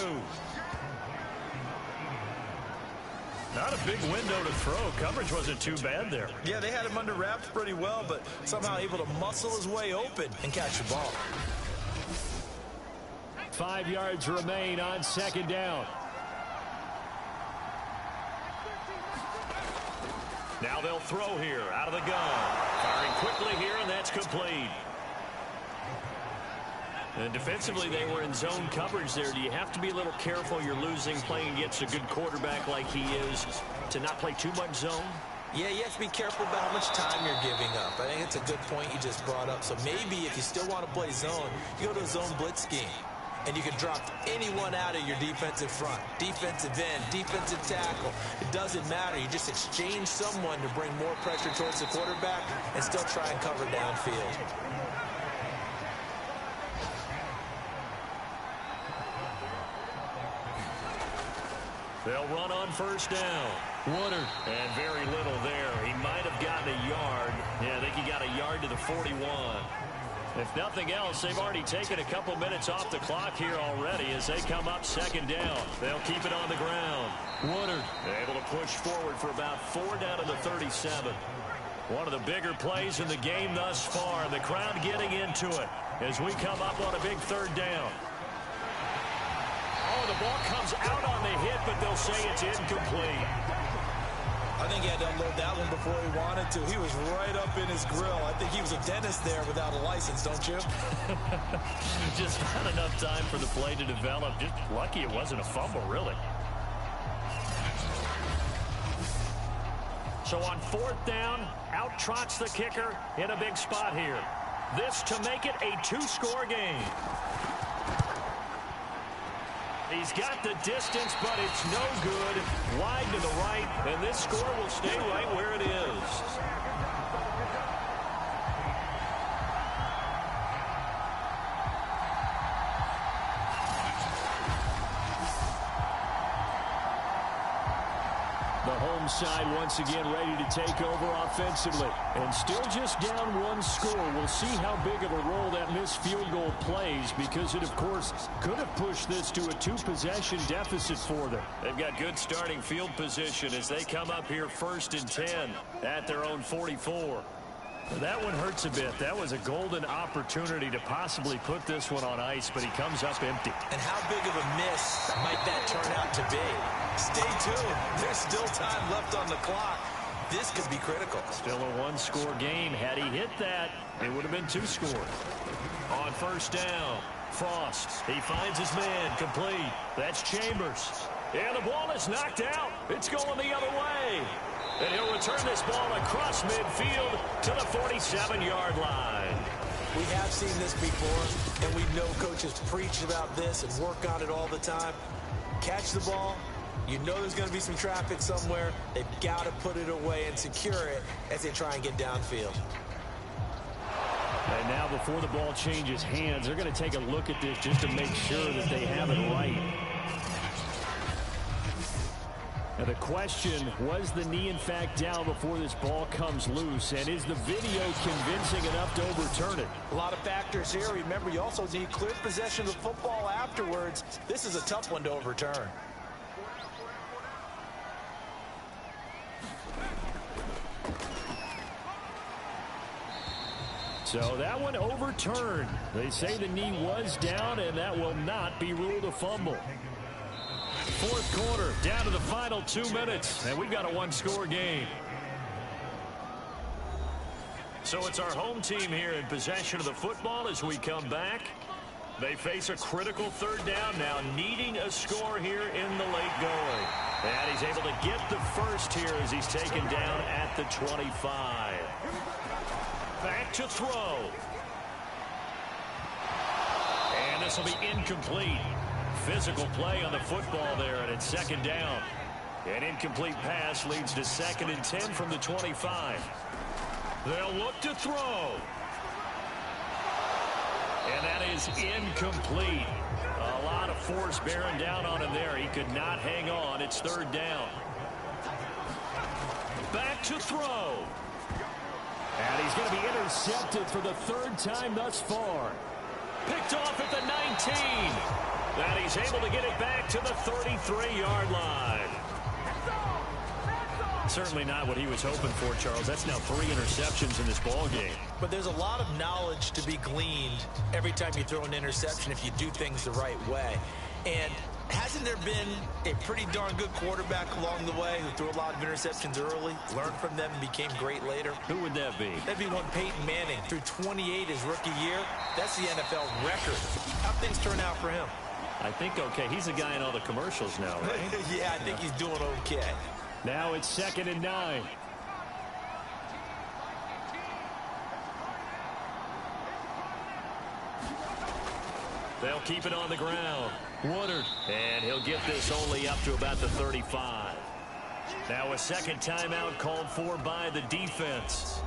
Not a big window to throw. Coverage wasn't too bad there.
Yeah, they had him under wraps pretty well, but somehow able to muscle his way open and catch the ball.
5 yards remain on 2nd down. Now they'll throw here out of the gun. Firing quickly here, and that's complete. And defensively, they were in zone coverage there. Do you have to be a little careful? You're losing playing against a good quarterback like he is to not play too much zone?
Yeah, you have to be careful about how much time you're giving up. I think it's a good point you just brought up. So maybe if you still want to play zone, you go to a zone blitz scheme. And you can drop anyone out of your defensive front. Defensive end, defensive tackle. It doesn't matter. You just exchange someone to bring more pressure towards the quarterback and still try and cover downfield.
They'll run on first down. Woodard. And very little there. He might have gotten a yard. Yeah, I think he got a yard to the 41. If nothing else, they've already taken a couple minutes off the clock here already as they come up second down. They'll keep it on the ground. Woodard able to push forward for about 4 down to the 37. One of the bigger plays in the game thus far. The crowd getting into it as we come up on a big third down. Oh, the ball comes out on the hit, but they'll say it's incomplete.
I think he had to unload that one before he wanted to. He was right up in his grill. I think he was a dentist there without a license, don't you?
Just not enough time for the play to develop. Just lucky it wasn't a fumble, really. So on fourth down, out trots the kicker in a big spot here. This to make it a 2-score game. He's got the distance, but it's no good. Wide to the right, and this score will stay right where it is. The home side once again ready to take over offensively. And still just down 1 score. We'll see how big of a role that missed field goal plays because it, of course, could have pushed this to a 2-possession deficit for them. They've got good starting field position as they come up here 1st and 10 at their own 44. That one hurts a bit. That was a golden opportunity to possibly put this one on ice, but he comes up empty.
And how big of a miss might that turn out to be? Stay tuned. There's still time left on the clock. This could be critical.
Still a 1-score game. Had he hit that, it would have been 2 scores. On first down, Frost. He finds his man complete. That's Chambers. And the ball is knocked out. It's going the other way. And he'll return this ball across midfield to the 47-yard line.
We have seen this before, and we know coaches preach about this and work on it all the time. Catch the ball. You know there's going to be some traffic somewhere. They've got to put it away and secure it as they try and get downfield.
And now before the ball changes hands, they're going to take a look at this just to make sure that they have it right. Now the question, was the knee in fact down before this ball comes loose? And is the video convincing enough to overturn it?
A lot of factors here. Remember, you also need clear possession of the football afterwards. This is a tough one to overturn.
So that one overturned. They say the knee was down, and that will not be ruled a fumble. Fourth quarter, down to the final 2 minutes, and we've got a 1-score game. So it's our home team here in possession of the football as we come back. They face a critical third down now, needing a score here in the late going. And he's able to get the first here as he's taken down at the 25. Back to throw. And this will be incomplete. Physical play on the football there, and it's second down. An incomplete pass leads to 2nd and 10 from the 25. They'll look to throw. And that is incomplete. A lot of force bearing down on him there. He could not hang on. It's 3rd down. Back to throw. And he's going to be intercepted for the 3rd time thus far. Picked off at the 19. And he's able to get it back to the 33-yard line. Certainly not what he was hoping for, Charles. That's now 3 interceptions in this ball game.
But there's a lot of knowledge to be gleaned every time you throw an interception if you do things the right way. And hasn't there been a pretty darn good quarterback along the way who threw a lot of interceptions early, learned from them, and became great later?
Who would that be?
That'd be one Peyton Manning. Threw 28 his rookie year. That's the NFL record. How'd things turn out for him?
I think okay. He's the guy in all the commercials now, right?
Yeah, I think he's doing okay.
Now it's 2nd and 9. They'll keep it on the ground. Woodard. And he'll get this only up to about the 35. Now a second timeout called for by the defense,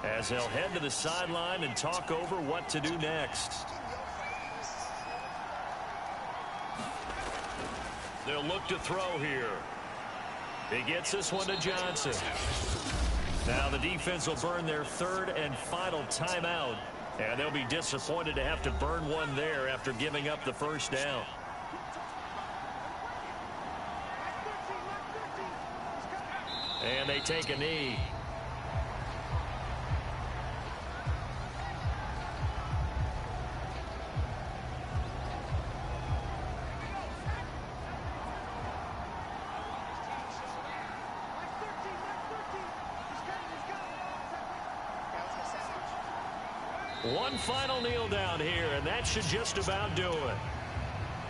as they'll head to the sideline and talk over what to do next. They'll look to throw here. He gets this one to Johnson. Now the defense will burn their third and final timeout. And they'll be disappointed to have to burn one there after giving up the first down. And they take a knee. One final kneel down here, and that should just about do it.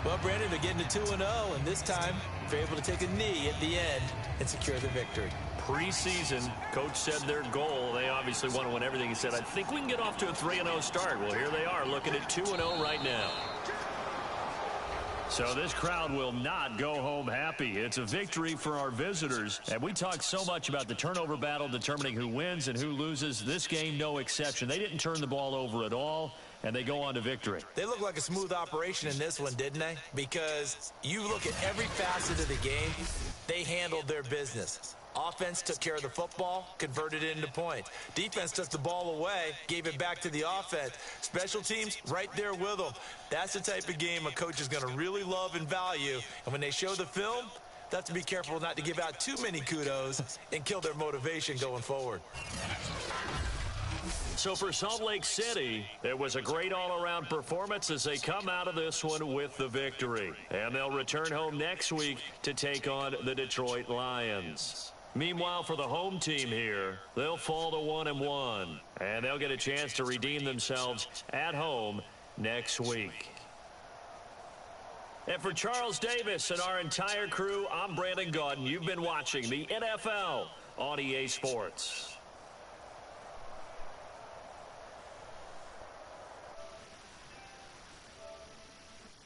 Well, Brandon, they're getting to 2-0, and this time they're able to take a knee at the end and secure the victory.
Preseason, coach said their goal, they obviously want to win everything. He said, I think we can get off to a 3-0 start. Well, here they are looking at 2-0 right now. So this crowd will not go home happy. It's a victory for our visitors. And we talk so much about the turnover battle determining who wins and who loses. This game, no exception. They didn't turn the ball over at all, and they go on to victory.
They look like a smooth operation in this one, didn't they? Because you look at every facet of the game, they handled their business. Offense took care of the football, converted it into points. Defense took the ball away, gave it back to the offense. Special teams, right there with them. That's the type of game a coach is going to really love and value. And when they show the film, they have to be careful not to give out too many kudos and kill their motivation going forward.
So for Salt Lake City, it was a great all-around performance as they come out of this one with the victory. And they'll return home next week to take on the Detroit Lions. Meanwhile, for the home team here, they'll fall to 1-1, and they'll get a chance to redeem themselves at home next week. And for Charles Davis and our entire crew, I'm Brandon Gaudin. You've been watching the NFL on EA Sports.